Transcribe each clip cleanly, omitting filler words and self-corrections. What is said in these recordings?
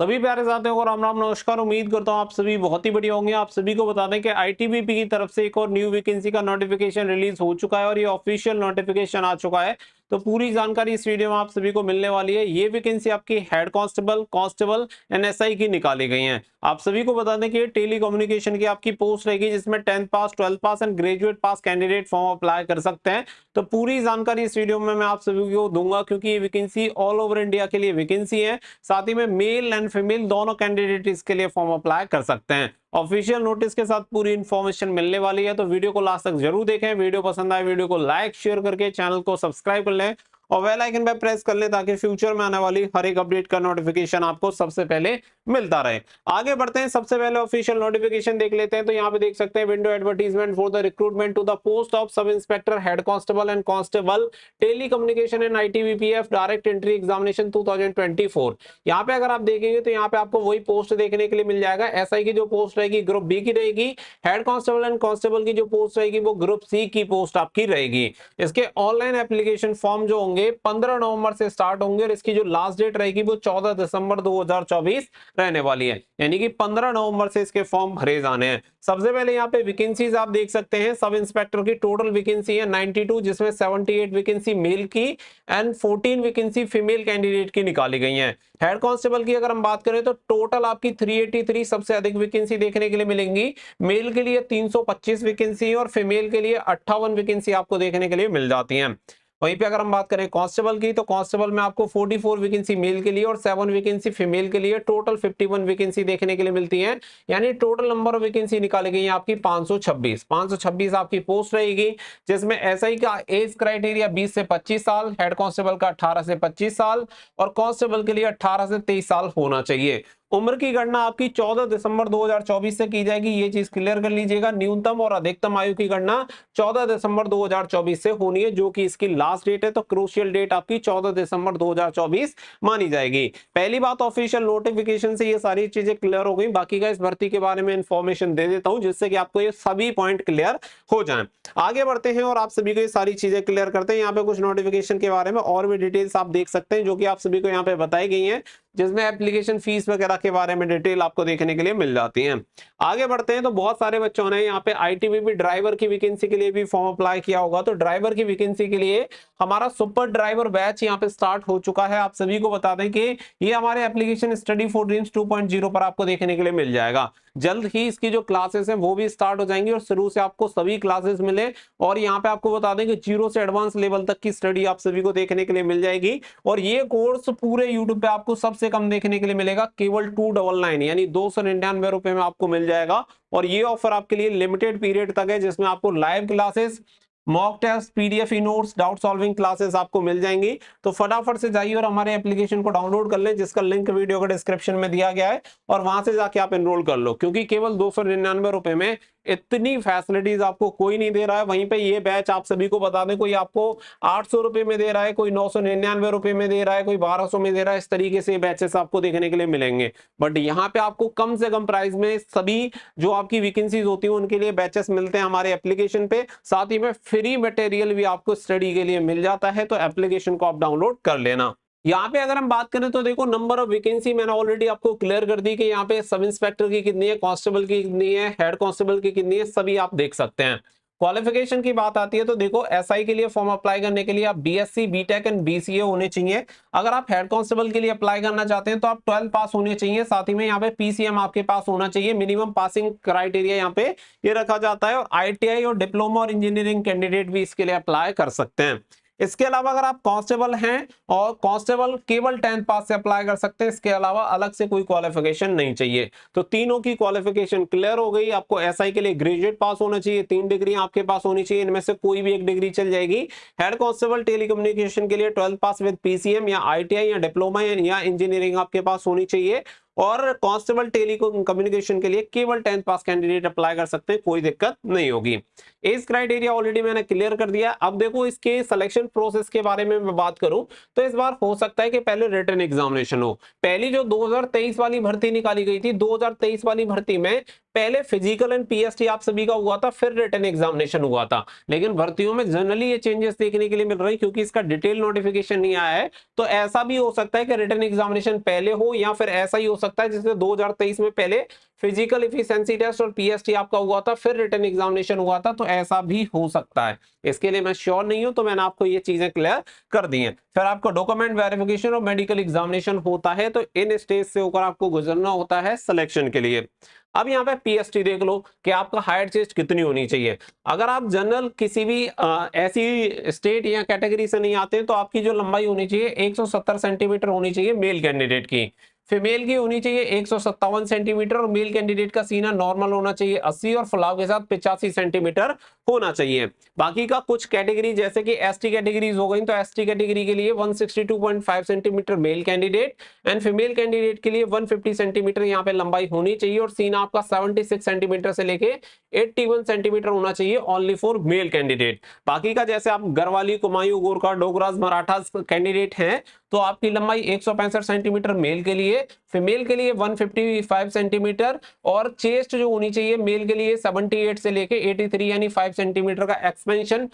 सभी प्यारे साथियों को राम राम नमस्कार। उम्मीद करता हूँ आप सभी बहुत ही बढ़िया होंगे। आप सभी को बता दें कि आईटीबीपी की तरफ से एक और न्यू वैकेंसी का नोटिफिकेशन रिलीज हो चुका है और ये ऑफिशियल नोटिफिकेशन आ चुका है। तो पूरी जानकारी इस वीडियो में आप सभी को मिलने वाली है। ये वैकेंसी आपकी हेड कांस्टेबल, कांस्टेबल, एनएसआई की निकाली गई है। आप सभी को बता दें कि टेली कम्युनिकेशन की आपकी पोस्ट रहेगी, जिसमें 10th pass, 12th pass and graduate pass candidate form apply कर सकते हैं। तो पूरी जानकारी इस वीडियो में मैं आप सभी को दूंगा, क्योंकि ये वैकेंसी ऑल ओवर इंडिया के लिए वैकेंसी है। साथ ही में मेल एंड फीमेल दोनों कैंडिडेट इसके लिए फॉर्म अप्लाई कर सकते हैं। ऑफिशियल नोटिस के साथ पूरी इंफॉर्मेशन मिलने वाली है, तो वीडियो को लास्ट तक जरूर देखें। वीडियो पसंद आए वीडियो को लाइक शेयर करके चैनल को सब्सक्राइब कर लें और बेल आइकन पे प्रेस कर लें, ताकि फ्यूचर में आने वाली हर एक अपडेट का नोटिफिकेशन आपको सबसे पहले मिलता रहे। आगे बढ़ते हैं, सबसे पहले ऑफिशियल नोटिफिकेशन देख लेते हैं। तो यहाँ पे देख सकते हैं window advertisement for the recruitment to the post of sub inspector, head constable and constable, telecommunication and ITBPF, direct entry examination 2024। यहाँ पे अगर आप देखेंगे तो यहाँ पे आपको वही पोस्ट देखने के लिए मिल जाएगा। एसआई की जो पोस्ट रहेगी ग्रुप बी की रहेगी। हेड कांस्टेबल एंड कांस्टेबल की जो पोस्ट रहेगी वो ग्रुप सी की पोस्ट आपकी रहेगी। इसके ऑनलाइन एप्लीकेशन फॉर्म जो होंगे 15 नवंबर से स्टार्ट होंगे और इसकी जो लास्ट डेट रहेगी वो 14 दिसंबर 2024 रहने वाली है। यानी कि 15 नवंबर से इसके फॉर्म भरे जाने हैं। सबसे पहले यहाँ पे वैकेंसीज आप देख सकते हैं। सब इंस्पेक्टर की टोटल वैकेंसी है 92, जिसमें 78 वैकेंसी मेल की एंड 14 वैकेंसी फीमेल कैंडिडेट की निकाली गई है। हेड कांस्टेबल की अगर हम बात करें तो टोटल आपकी 383 सबसे अधिक वैकेंसी देखने के लिए मिलेंगी। मेल के लिए 325 वैकेंसी और फीमेल के लिए 58 वैकेंसी आपको देखने के लिए मिल जाती हैं। वहीं पे अगर हम बात करें कांस्टेबल की, तो कांस्टेबल में आपको 44 वैकेंसी मेल के लिए और 7 वैकेंसी फीमेल के लिए टोटल 51 वैकेंसी देखने के लिए मिलती है। यानी टोटल नंबर ऑफ वैकेंसी निकाली गई है आपकी 526 आपकी पोस्ट रहेगी, जिसमें एसआई का एज क्राइटेरिया 20 से 25 साल, हेड कांस्टेबल का 18 से 25 साल और कांस्टेबल के लिए 18 से 23 साल होना चाहिए। उम्र की गणना आपकी 14 दिसंबर 2024 से की जाएगी, ये चीज क्लियर कर लीजिएगा। न्यूनतम और अधिकतम आयु की गणना 14 दिसंबर 2024 से होनी है, जो कि इसकी लास्ट डेट है। तो क्रूशियल डेट आपकी 14 दिसंबर 2024 मानी जाएगी। पहली बात, ऑफिशियल नोटिफिकेशन से ये सारी चीजें क्लियर हो गई। बाकी का इस भर्ती के बारे में इंफॉर्मेशन दे देता हूं, जिससे कि आपको ये सभी पॉइंट क्लियर हो जाएं। आगे बढ़ते हैं और आप सभी को ये सारी चीजें क्लियर करते हैं। यहाँ पे कुछ नोटिफिकेशन के बारे में और भी डिटेल्स आप देख सकते हैं, जो कि आप सभी को यहाँ पे बताई गई है, जिसमें एप्लीकेशन फीस वगैरह के बारे में डिटेल आपको देखने के लिए मिल जाती है। आगे बढ़ते हैं, तो बहुत सारे बच्चों ने यहाँ पे आईटीबीपी ड्राइवर की वैकेंसी के लिए भी फॉर्म अप्लाई किया होगा। तो ड्राइवर की वैकेंसी के लिए हमारा सुपर ड्राइवर बैच यहाँ पे स्टार्ट हो चुका है। आप सभी को बता दें कि ये हमारे एप्लीकेशन स्टडी फॉर ड्रीम्स 2.0 पर आपको देखने के लिए मिल जाएगा। जल्द ही इसकी जो क्लासेस हैं वो भी स्टार्ट हो जाएंगी और शुरू से आपको सभी क्लासेस मिले। और यहाँ पे आपको बता दें कि 0 से एडवांस लेवल तक की स्टडी आप सभी को देखने के लिए मिल जाएगी। और ये कोर्स पूरे यूट्यूब पे आपको सबसे कम देखने के लिए मिलेगा, केवल 299 यानी 299 रुपए में आपको मिल जाएगा। और ये ऑफर आपके लिए लिमिटेड पीरियड तक है, जिसमें आपको live classes, mock test, PDF e notes, doubt solving classes आपको मिल जाएंगी। तो फटाफट से जाइए और हमारे एप्लीकेशन को डाउनलोड कर लें, जिसका लिंक वीडियो के डिस्क्रिप्शन में दिया गया है, और वहां से जाके आप एनरोल कर लो, क्योंकि केवल 299 रुपए में इतनी फैसिलिटीज आपको कोई नहीं दे रहा है। वहीं पे ये बैच आप सभी को बता दें, कोई आपको 800 रुपए में दे रहा है, कोई 999 रुपए में दे रहा है, कोई 1200 में दे रहा है। इस तरीके से बैचेस आपको देखने के लिए मिलेंगे। बट यहाँ पे आपको कम से कम प्राइस में सभी जो आपकी वैकेंसीज होती है उनके लिए बैचेस मिलते हैं हमारे एप्लीकेशन पे। साथ ही में फ्री मटेरियल भी आपको स्टडी के लिए मिल जाता है। तो एप्लीकेशन को आप डाउनलोड कर लेना। यहाँ पे अगर हम बात करें तो देखो, नंबर ऑफ वैकेंसी मैंने ऑलरेडी आपको क्लियर कर दी कि यहाँ पे सब इंस्पेक्टर की कितनी है, कांस्टेबल की कितनी है, हेड कांस्टेबल की कितनी है, सभी आप देख सकते हैं। क्वालिफिकेशन की बात आती है तो देखो, एसआई के लिए फॉर्म अप्लाई करने के लिए आप बीएससी, बीटेक एंड बीसीए होने चाहिए। अगर आप हेड कांस्टेबल के लिए अप्लाई करना चाहते हैं तो आप 12 पास होने चाहिए। साथ ही में यहाँ पे पीसीएम आपके पास होना चाहिए। मिनिमम पासिंग क्राइटेरिया यहाँ पे ये रखा जाता है। और आईटीआई और डिप्लोमा और इंजीनियरिंग कैंडिडेट भी इसके लिए अप्लाई कर सकते हैं। इसके अलावा अगर आप कांस्टेबल हैं और कांस्टेबल केवल 10th पास से अप्लाई कर सकते हैं। इसके अलावा अलग से कोई क्वालिफिकेशन नहीं चाहिए। तो तीनों की क्वालिफिकेशन क्लियर हो गई। आपको एसआई के लिए ग्रेजुएट पास होना चाहिए, 3 डिग्री आपके पास होनी चाहिए, इनमें से कोई भी एक डिग्री चल जाएगी। हेड कांस्टेबल टेलीकम्युनिकेशन के लिए 12th पास विद पीसीएम या आईटीआई या डिप्लोमा या इंजीनियरिंग आपके पास होनी चाहिए। और कांस्टेबल टेली कम्युनिकेशन के लिए केवल 10th पास कैंडिडेट अप्लाई कर सकते हैं, कोई दिक्कत नहीं होगी। एज क्राइटेरिया ऑलरेडी मैंने क्लियर कर दिया। अब देखो, इसके सिलेक्शन प्रोसेस के बारे में मैं बात करूं तो इस बार हो सकता है कि पहले रिटन एग्जामिनेशन हो। पहली जो 2023 वाली भर्ती निकाली गई थी, 2023 वाली भर्ती में पहले फिजिकल एंड पीएसटी आप सभी का हुआ था, फिर रिटन एग्जामिनेशन हुआ था। लेकिन भर्तियों में जनरली ये चेंजेस देखने के लिए मिल रही है, क्योंकि इसका डिटेल नोटिफिकेशन नहीं आया है। तो ऐसा भी हो सकता है कि रिटन एग्जामिनेशन पहले हो, या फिर ऐसा ही हो सकता सकता है, जिसमें 2023 में पहले फिजिकल इफिशिएंसी टेस्ट और पीएसटी आपका हुआ था, फिर रिटन एग्जामिनेशन हुआ था, तो ऐसा भी हो सकता है। इसके लिए मैं श्योर नहीं हूं, तो मैंने आपको ये चीजें क्लियर कर दी हैं। फिर आपको डॉक्यूमेंट वेरिफिकेशन और मेडिकल एग्जामिनेशन होता है, तो इन स्टेज से होकर आपको गुजरना होता है सिलेक्शन के लिए। अब यहाँ पे पीएसटी देख लो कि आपका हाइट चेस्ट कितनी होनी चाहिए। अगर आप जनरल किसी भी ऐसी स्टेट या कैटेगरी से नहीं आते, तो आपकी जो लंबाई होनी चाहिए 170 सेंटीमीटर होनी चाहिए मेल कैंडिडेट की। फीमेल की होनी चाहिए 157 सेंटीमीटर, और मेल कैंडिडेट का सीना नॉर्मल होना चाहिए 80 और फुलाव के साथ 85 सेंटीमीटर होना चाहिए। बाकी का कुछ कैटेगरी जैसे कि एसटी कैटेगरीज हो गई, तो एसटी कैटेगरी के लिए 162.5 centimetre male candidate and female candidate के लिए 150 सेंटीमीटर यहाँ पे लंबाई होनी चाहिए, और सीना आपका 76 सेंटीमीटर से लेके 81 सेंटीमीटर होना चाहिए ओनली फॉर मेल कैंडिडेट। बाकी का जैसे आप गढ़वाली, कुमायूं, गोरखा, डोगराज, मराठा कैंडिडेट हैं, तो आपकी लंबाई 165 सेंटीमीटर मेल के लिए, फीमेल के लिए 155 सेंटीमीटर, और चेस्ट जो होनी चाहिए मेल के लिए 78 से लेके 83 यानी 5 सेंटीमीटर का एक्सपेंशन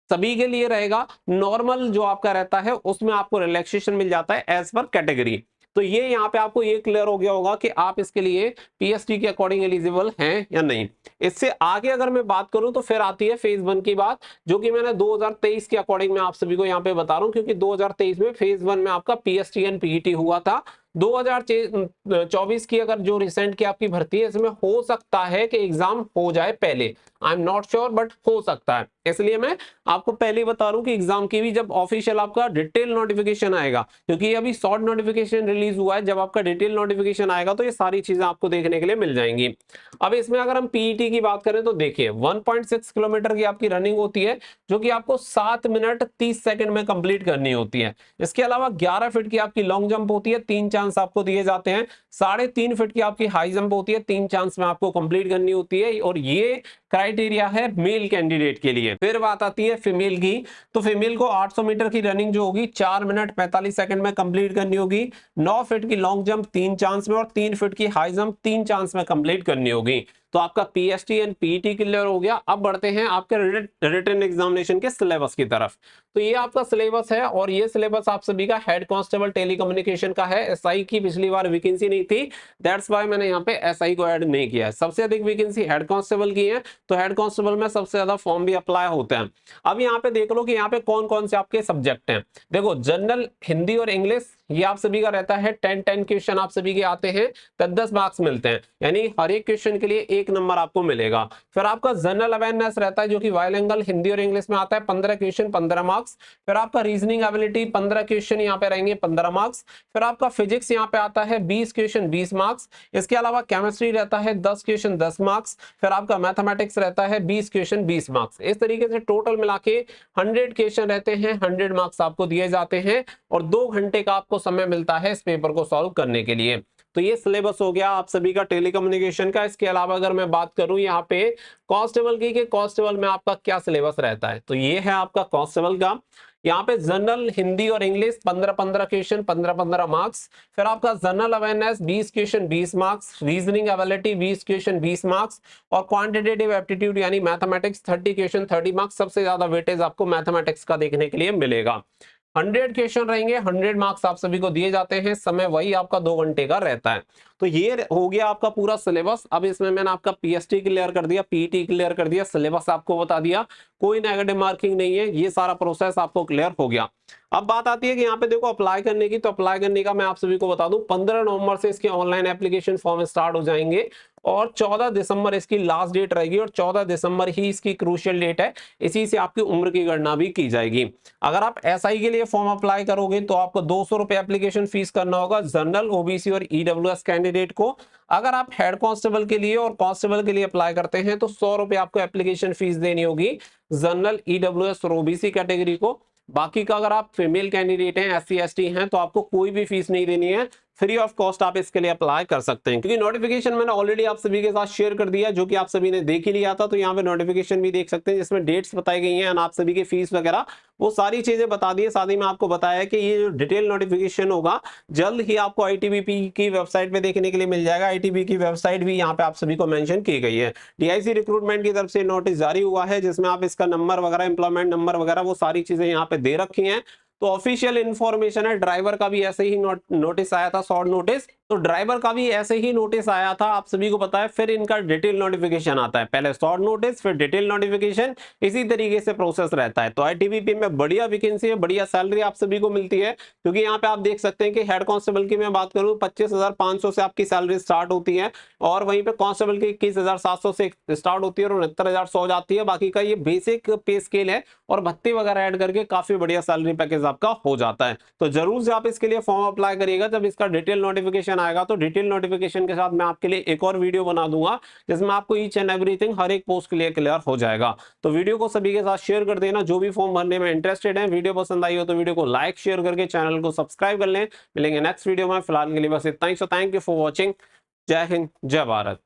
सभी के लिए रहेगा। नॉर्मल जो आपका रहता है उसमें आपको रिलैक्सेशन मिल जाता है एज पर कैटेगरी। तो ये यहाँ पे आपको ये क्लियर हो गया होगा कि आप इसके लिए पीएसटी के अकॉर्डिंग एलिजिबल हैं या नहीं। इससे आगे अगर मैं बात करूं तो फिर आती है फेज 1 की बात, जो कि मैंने 2023 के अकॉर्डिंग मैं आप सभी को यहाँ पे बता रहा हूं, क्योंकि 2023 में फेज 1 में आपका पीएसटी एंड पीईटी हुआ था। 2024 की अगर जो रिसेंट की आपकी भर्ती है, इसमें हो सकता है कि एग्जाम हो जाए पहले, I am not sure but हो सकता है। इसलिए मैं आपको पहले बता रहा हूं कि एग्जाम की भी जब ऑफिशियल आपका डिटेल नोटिफिकेशन आएगा, क्योंकि अभी शॉर्ट नोटिफिकेशन रिलीज हुआ है, जब आपका डिटेल नोटिफिकेशन आएगा तो ये सारी चीजें आपको देखने के लिए मिल जाएंगी। अब इसमें अगर हम पीईटी की बात करें तो देखिए 1.6 किलोमीटर की आपकी रनिंग होती है, जो कि आपको 7 मिनट 30 सेकंड में कंप्लीट करनी होती है। इसके अलावा 11 फीट की आपकी लॉन्ग जंप होती है, 3 चांस आपको दिए जाते हैं। 3.5 फीट की आपकी हाई जंप होती है, 3 चांस में आपको कंप्लीट करनी होती है, और ये क्राइटेरिया है मेल कैंडिडेट के लिए। फिर बात आती है फीमेल की, तो फीमेल को 800 मीटर की रनिंग जो होगी 4 मिनट 45 सेकंड में कंप्लीट करनी होगी। 9 फीट की लॉन्ग जंप 3 चांस में, और 3 फीट की हाई जंप 3 चांस में कंप्लीट करनी होगी। तो आपका पीएसटी एंड पीईटी क्लियर हो गया। अब बढ़ते हैं आपके रिटन एग्जामिनेशन के सिलेबस की तरफ। तो ये आपका सिलेबस है, और ये सिलेबस आप सभी का हेड कांस्टेबल टेलीकम्युनिकेशन का है। एसआई की पिछली बार वैकेंसी नहीं थी, दैट्स व्हाई मैंने यहाँ पे एसआई को ऐड नहीं किया है। सबसे अधिक वैकेंसी हेड कांस्टेबल की है, तो हेड कांस्टेबल में सबसे ज्यादा फॉर्म भी अप्लाई होते हैं। अब यहाँ पे देख लो कि यहाँ पे कौन कौन से आपके सब्जेक्ट हैं। देखो जनरल, हिंदी और इंग्लिश ये आप सभी का रहता है 10 क्वेश्चन आप सभी के आते हैं, 10 मार्क्स मिलते हैं, यानी हर एक क्वेश्चन के लिए 1 नंबर आपको मिलेगा। फिर आपका जनरल अवेयरनेस रहता है, जो कि बाइलिंगुअल हिंदी और इंग्लिश में आता है, 15 क्वेश्चन 15 मार्क्स। फिर आपका रीजनिंग एबिलिटी 15 क्वेश्चन यहाँ पे रहेंगे, 15 मार्क्स। फिर आपका फिजिक्स यहाँ पे आता है 20 क्वेश्चन 20 मार्क्स। इसके अलावा केमिस्ट्री रहता है 10 क्वेश्चन 10 मार्क्स। फिर आपका मैथमेटिक्स रहता है 20 क्वेश्चन 20 मार्क्स। इस तरीके से टोटल मिला के 100 क्वेश्चन रहते हैं, 100 मार्क्स आपको दिए जाते हैं, और 2 घंटे का आपको समय मिलता है इस पेपर को सॉल्व करने के लिए। तो ये सिलेबस हो गया आप सभी का टेलीकम्युनिकेशन का। इसके अलावा अगर मैं बात करूं यहाँ पे कांस्टेबल की, कि कांस्टेबल में आपका क्या सिलेबस रहता है, तो ये है आपका कांस्टेबल का। यहाँ पे जनरल हिंदी और इंग्लिश 15 क्वेश्चन 15 मार्क्स। फिर आपका general awareness 20 question 20 marks, reasoning ability 20 question 20 marks, और क्वांटिटेटिव एप्टीट्यूड यानी मैथमेटिक्स 30 क्वेश्चन 30 मार्क्स। सबसे ज्यादा वेटेज आपको मैथमेटिक्स का देखने के लिए मिलेगा। 100 क्वेश्चन रहेंगे, 100 मार्क्स आप सभी को दिए जाते हैं, समय वही आपका 2 घंटे का रहता है। तो ये हो गया आपका पूरा सिलेबस। अब इसमें मैंने आपका पीएसटी क्लियर कर दिया, पीईटी क्लियर कर दिया, सिलेबस आपको बता दिया, कोई नेगेटिव मार्किंग नहीं है, ये सारा प्रोसेस आपको क्लियर हो गया। अब बात आती है कि यहाँ पे देखो अप्लाई करने की, तो अप्लाई करने का मैं आप सभी को बता दूं 15 नवंबर से इसके ऑनलाइन एप्लीकेशन फॉर्म स्टार्ट हो जाएंगे, और 14 दिसंबर इसकी लास्ट डेट रहेगी, और 14 दिसंबर ही इसकी क्रूशियल डेट है, इसी से आपकी उम्र की गणना भी की जाएगी। अगर आप एसआई के लिए फॉर्म अप्लाई करोगे तो आपको 200 रुपए एप्लीकेशन फीस करना होगा जनरल, ओबीसी और ईडब्ल्यूएस कैंडिडेट को। अगर आप हेड कांस्टेबल के लिए और कांस्टेबल के लिए अप्लाई करते हैं तो 100 रुपए आपको एप्लीकेशन फीस देनी होगी जनरल, ईडब्ल्यूएस और ओबीसी कैटेगरी को। बाकी का अगर आप फीमेल कैंडिडेट हैं, एससी एसटी हैं, तो आपको कोई भी फीस नहीं देनी है, फ्री ऑफ कॉस्ट आप इसके लिए अप्लाई कर सकते हैं। क्योंकि नोटिफिकेशन मैंने ऑलरेडी आप सभी के साथ शेयर कर दिया, जो कि आप सभी ने देख ही लिया था। तो यहाँ पे नोटिफिकेशन भी देख सकते हैं, जिसमें डेट्स बताई गई हैं, आप सभी की फीस वगैरह वो सारी चीजें बता दी है। साथ ही में आपको बताया कि ये जो डिटेल नोटिफिकेशन होगा जल्द ही आपको आईटीबीपी की वेबसाइट पे देखने के लिए मिल जाएगा। आईटीबी की वेबसाइट भी यहाँ पे आप सभी को मेंशन की गई है। डीआईसी रिक्रूटमेंट की तरफ से नोटिस जारी हुआ है, जिसमें आप इसका नंबर वगैरह, एम्प्लॉयमेंट नंबर वगैरह वो सारी चीजें यहाँ पे दे रखी हैं। तो ऑफिशियल इन्फॉर्मेशन है, ड्राइवर का भी ऐसे ही नोटिस आया था, शॉर्ट नोटिस, तो ड्राइवर का भी ऐसे ही नोटिस आया था, आप सभी को पता है। फिर इनका डिटेल नोटिफिकेशन आता है, पहले शॉर्ट नोटिस फिर डिटेल नोटिफिकेशन, इसी तरीके से प्रोसेस रहता है। तो आईटीबीपी में बढ़िया वैकेंसी है, बढ़िया सैलरी आप सभी को मिलती है, क्योंकि यहाँ पे आप देख सकते हैं कि हेड कांस्टेबल की मैं बात करूं 25,500 से आपकी सैलरी स्टार्ट होती है, और वहीं पे कांस्टेबल की 21,700 से स्टार्ट होती है और 69,100 हो जाती है। बाकी का ये बेसिक पे स्केल है, और भत्ते वगैरह ऐड करके काफी बढ़िया सैलरी पैकेज आपका हो जाता है। तो जरूर से आप इसके लिए फॉर्म अप्लाई करिएगा। जब इसका डिटेल नोटिफिकेशन आएगा तो डिटेल नोटिफिकेशन के साथ मैं आपके लिए एक और वीडियो बना दूंगा, जिसमें आपको ईच एंड एवरीथिंग हर एक पोस्ट के लिए क्लियर हो जाएगा। तो वीडियो को सभी के साथ शेयर कर देना जो भी फॉर्म भरने में इंटरेस्टेड है। वीडियो पसंद आई हो तो वीडियो को लाइक शेयर करके चैनल को सब्सक्राइब कर लें। मिलेंगे नेक्स्ट वीडियो में, फिलहाल के लिए बस इतना ही। So thank you for watching. जय हिंद, जय भारत।